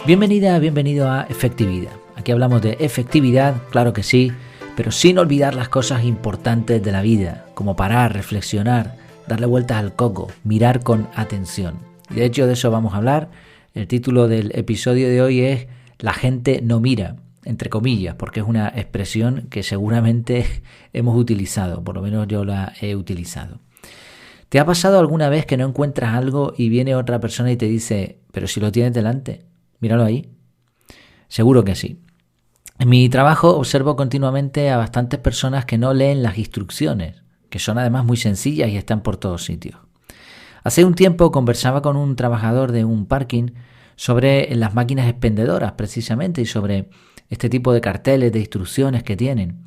Bienvenida, bienvenido a Efectividad. Aquí hablamos de efectividad, claro que sí, pero sin olvidar las cosas importantes de la vida, como parar, reflexionar, darle vueltas al coco, mirar con atención. Y de hecho de eso vamos a hablar. El título del episodio de hoy es La gente no mira, entre comillas, porque es una expresión que seguramente hemos utilizado, por lo menos yo la he utilizado. ¿Te ha pasado alguna vez que no encuentras algo y viene otra persona y te dice, pero si lo tienes delante, míralo ahí? Seguro que sí. En mi trabajo observo continuamente a bastantes personas que no leen las instrucciones, que son además muy sencillas y están por todos sitios. Hace un tiempo conversaba con un trabajador de un parking sobre las máquinas expendedoras precisamente y sobre este tipo de carteles de instrucciones que tienen.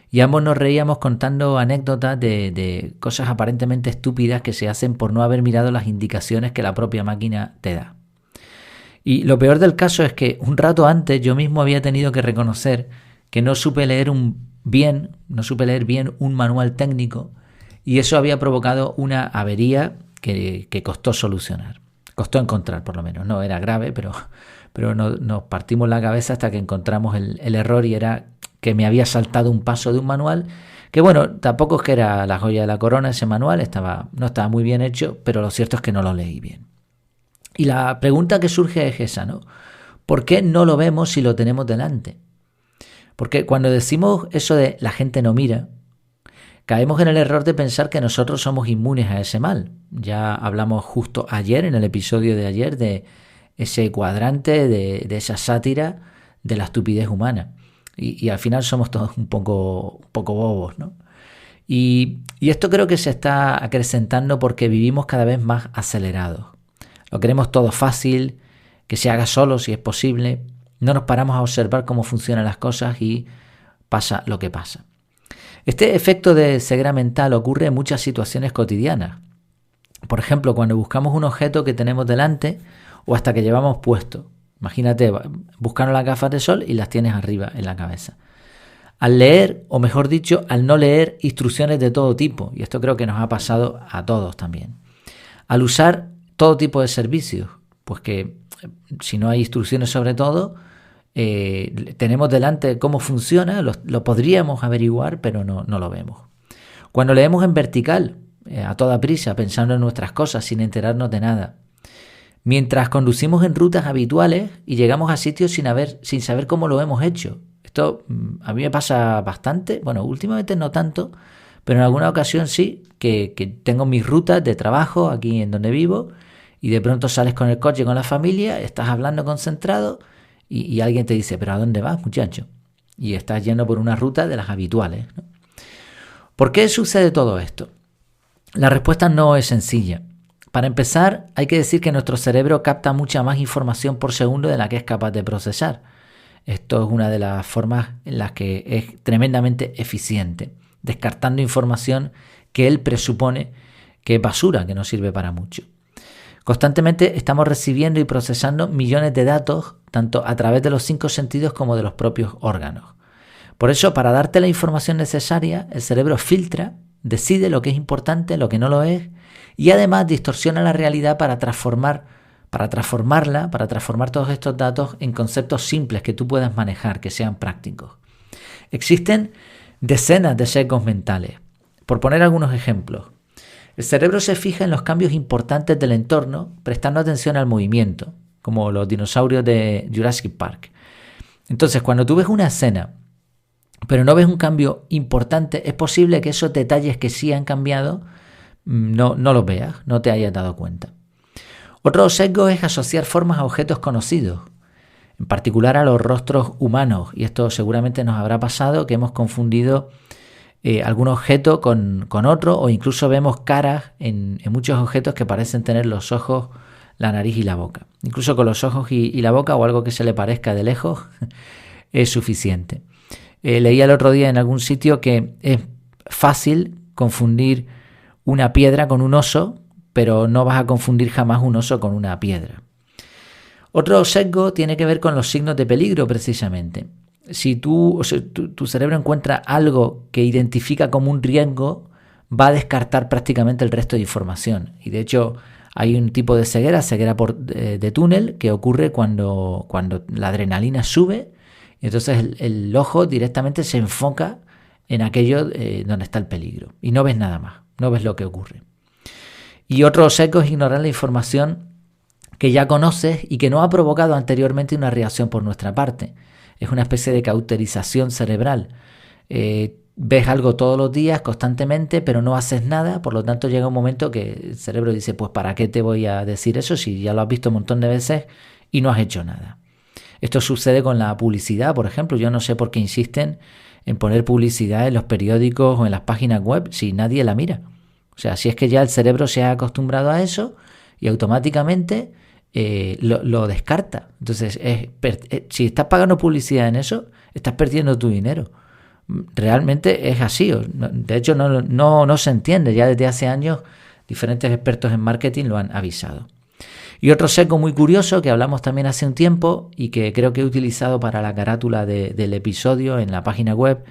Y ambos nos reíamos contando anécdotas de cosas aparentemente estúpidas que se hacen por no haber mirado las indicaciones que la propia máquina te da. Y lo peor del caso es que un rato antes yo mismo había tenido que reconocer que no supe leer bien un manual técnico y eso había provocado una avería que costó solucionar. Costó encontrar, por lo menos. No era grave, pero nos partimos la cabeza hasta que encontramos el error, y era que me había saltado un paso de un manual que, bueno, tampoco es que era la joya de la corona ese manual, no estaba muy bien hecho, pero lo cierto es que no lo leí bien. Y la pregunta que surge es esa, ¿no? ¿Por qué no lo vemos si lo tenemos delante? Porque cuando decimos eso de la gente no mira, caemos en el error de pensar que nosotros somos inmunes a ese mal. Ya hablamos justo ayer, en el episodio de ayer, de ese cuadrante, de esa sátira de la estupidez humana. Y al final somos todos un poco bobos, ¿no? Y esto creo que se está acrecentando porque vivimos cada vez más acelerados. Lo queremos todo fácil, que se haga solo si es posible. No nos paramos a observar cómo funcionan las cosas y pasa lo que pasa. Este efecto de ceguera mental ocurre en muchas situaciones cotidianas. Por ejemplo, cuando buscamos un objeto que tenemos delante o hasta que llevamos puesto. Imagínate, buscando las gafas de sol y las tienes arriba en la cabeza. Al leer, o mejor dicho, al no leer instrucciones de todo tipo, y esto creo que nos ha pasado a todos también. Al usar todo tipo de servicios, pues que si no hay instrucciones sobre todo, tenemos delante cómo funciona, lo podríamos averiguar, pero no lo vemos. Cuando leemos en vertical, a toda prisa, pensando en nuestras cosas, sin enterarnos de nada. Mientras conducimos en rutas habituales y llegamos a sitios sin saber cómo lo hemos hecho. Esto a mí me pasa bastante, bueno, últimamente no tanto, pero en alguna ocasión sí, que tengo mis rutas de trabajo aquí en donde vivo y de pronto sales con el coche con la familia, estás hablando concentrado y alguien te dice, ¿pero a dónde vas, muchacho? Y estás yendo por una ruta de las habituales, ¿no? ¿Por qué sucede todo esto? La respuesta no es sencilla. Para empezar, hay que decir que nuestro cerebro capta mucha más información por segundo de la que es capaz de procesar. Esto es una de las formas en las que es tremendamente eficiente, descartando información que él presupone que es basura, que no sirve para mucho. Constantemente estamos recibiendo y procesando millones de datos, tanto a través de los 5 sentidos como de los propios órganos. Por eso, para darte la información necesaria, el cerebro filtra, decide lo que es importante, lo que no lo es, y además distorsiona la realidad para transformar todos estos datos en conceptos simples que tú puedas manejar, que sean prácticos. Existen decenas de sesgos mentales. Por poner algunos ejemplos, el cerebro se fija en los cambios importantes del entorno, prestando atención al movimiento, como los dinosaurios de Jurassic Park. Entonces, cuando tú ves una escena, pero no ves un cambio importante, es posible que esos detalles que sí han cambiado no los veas, no te hayas dado cuenta. Otro sesgo es asociar formas a objetos conocidos, en particular a los rostros humanos, y esto seguramente nos habrá pasado, que hemos confundido algún objeto con otro, o incluso vemos caras en muchos objetos que parecen tener los ojos, la nariz y la boca. Incluso con los ojos y la boca o algo que se le parezca de lejos es suficiente. Leí el otro día en algún sitio que es fácil confundir una piedra con un oso, pero no vas a confundir jamás un oso con una piedra. Otro sesgo tiene que ver con los signos de peligro, precisamente. Si tu cerebro encuentra algo que identifica como un riesgo, va a descartar prácticamente el resto de información. Y de hecho, Hay un tipo de ceguera de túnel, que ocurre cuando la adrenalina sube, y entonces el ojo directamente se enfoca en aquello donde está el peligro y no ves nada más, no ves lo que ocurre. Y otro sesgo es ignorar la información que ya conoces y que no ha provocado anteriormente una reacción por nuestra parte. Es una especie de cauterización cerebral. Ves algo todos los días, constantemente, pero no haces nada, por lo tanto llega un momento que el cerebro dice, pues ¿para qué te voy a decir eso si ya lo has visto un montón de veces y no has hecho nada? Esto sucede con la publicidad, por ejemplo. Yo no sé por qué insisten en poner publicidad en los periódicos o en las páginas web si nadie la mira. O sea, si es que ya el cerebro se ha acostumbrado a eso y automáticamente lo descarta. Entonces, si estás pagando publicidad en eso, estás perdiendo tu dinero. Realmente es así. De hecho, no se entiende. Ya desde hace años diferentes expertos en marketing lo han avisado. Y otro sesgo muy curioso que hablamos también hace un tiempo y que creo que he utilizado para la carátula del episodio en la página web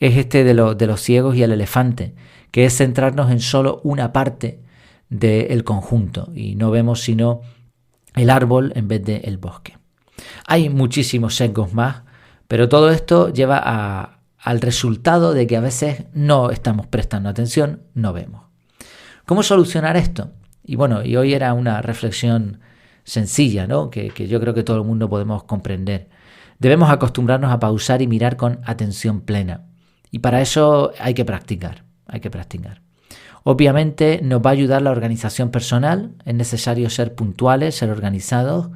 es este de los ciegos y el elefante, que es centrarnos en solo una parte del conjunto y no vemos sino el árbol en vez del bosque. Hay muchísimos sesgos más, pero todo esto lleva al resultado de que a veces no estamos prestando atención, no vemos. ¿Cómo solucionar esto? Y bueno, y hoy era una reflexión sencilla, ¿no? Que yo creo que todo el mundo podemos comprender. Debemos acostumbrarnos a pausar y mirar con atención plena. Y para eso hay que practicar. Obviamente nos va a ayudar la organización personal. Es necesario ser puntuales, ser organizados,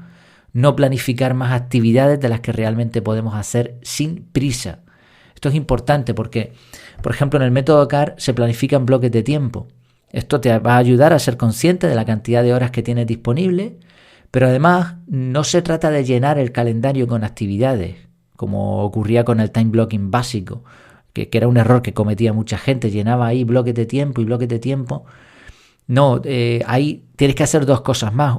no planificar más actividades de las que realmente podemos hacer sin prisa. Esto es importante porque, por ejemplo, en el método CAR se planifican bloques de tiempo. Esto te va a ayudar a ser consciente de la cantidad de horas que tienes disponible, pero además no se trata de llenar el calendario con actividades, como ocurría con el time blocking básico, que era un error que cometía mucha gente, llenaba ahí bloques de tiempo y bloques de tiempo. No, ahí tienes que hacer dos cosas más.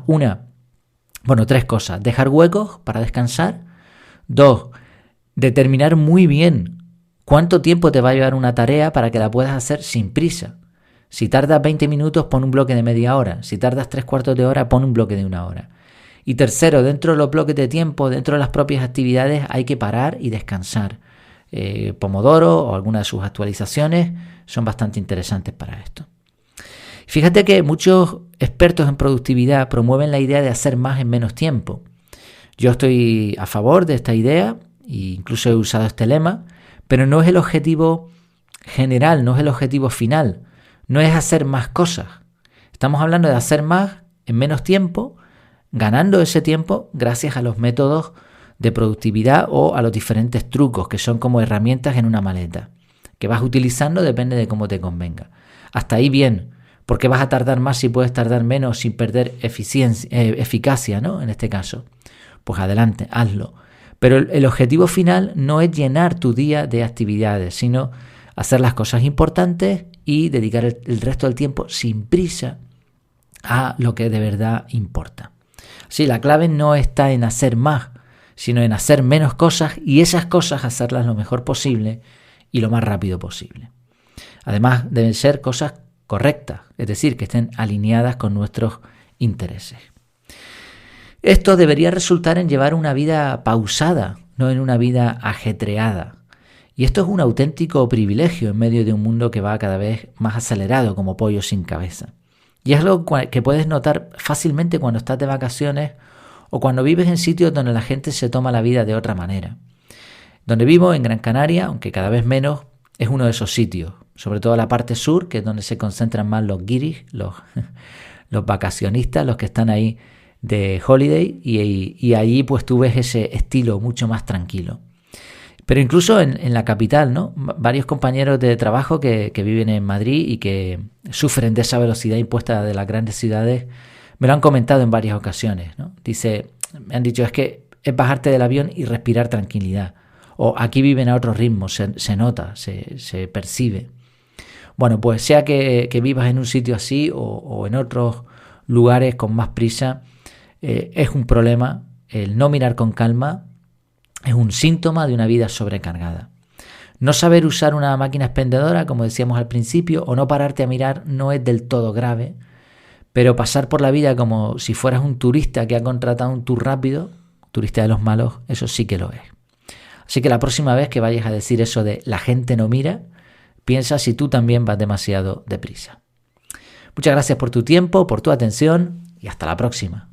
Tres cosas. Dejar huecos para descansar. 2, determinar muy bien cuánto tiempo te va a llevar una tarea para que la puedas hacer sin prisa. Si tardas 20 minutos, pon un bloque de media hora. Si tardas 3/4 de hora, pon un bloque de 1 hora. Y tercero, dentro de los bloques de tiempo, dentro de las propias actividades, hay que parar y descansar. Pomodoro o alguna de sus actualizaciones son bastante interesantes para esto. Fíjate que muchos expertos en productividad promueven la idea de hacer más en menos tiempo. Yo estoy a favor de esta idea e incluso he usado este lema, pero no es el objetivo general, no es el objetivo final. No es hacer más cosas. Estamos hablando de hacer más en menos tiempo, ganando ese tiempo gracias a los métodos de productividad o a los diferentes trucos que son como herramientas en una maleta, que vas utilizando depende de cómo te convenga. Hasta ahí bien, porque vas a tardar más si puedes tardar menos sin perder eficacia, ¿no? En este caso, pues adelante, hazlo. Pero el objetivo final no es llenar tu día de actividades, sino hacer las cosas importantes y dedicar el resto del tiempo sin prisa a lo que de verdad importa. Sí, la clave no está en hacer más, sino en hacer menos cosas y esas cosas hacerlas lo mejor posible y lo más rápido posible. Además, deben ser cosas correctas, es decir, que estén alineadas con nuestros intereses. Esto debería resultar en llevar una vida pausada, no en una vida ajetreada. Y esto es un auténtico privilegio en medio de un mundo que va cada vez más acelerado como pollo sin cabeza. Y es algo que puedes notar fácilmente cuando estás de vacaciones o cuando vives en sitios donde la gente se toma la vida de otra manera. Donde vivo, en Gran Canaria, aunque cada vez menos, es uno de esos sitios. Sobre todo la parte sur, que es donde se concentran más los guiris, los vacacionistas, los que están ahí de holiday, y allí pues tú ves ese estilo mucho más tranquilo. Pero incluso en la capital, ¿no? Varios compañeros de trabajo que viven en Madrid y que sufren de esa velocidad impuesta de las grandes ciudades, me lo han comentado en varias ocasiones, ¿no? Me han dicho, es que es bajarte del avión y respirar tranquilidad. O aquí viven a otro ritmo, se nota, se percibe. Bueno, pues sea que vivas en un sitio así o en otros lugares con más prisa, es un problema. El no mirar con calma es un síntoma de una vida sobrecargada. No saber usar una máquina expendedora, como decíamos al principio, o no pararte a mirar no es del todo grave, Pero pasar por la vida como si fueras un turista que ha contratado un tour rápido, turista de los malos, eso sí que lo es. Así que la próxima vez que vayas a decir eso de la gente no mira, piensa si tú también vas demasiado deprisa. Muchas gracias por tu tiempo, por tu atención y hasta la próxima.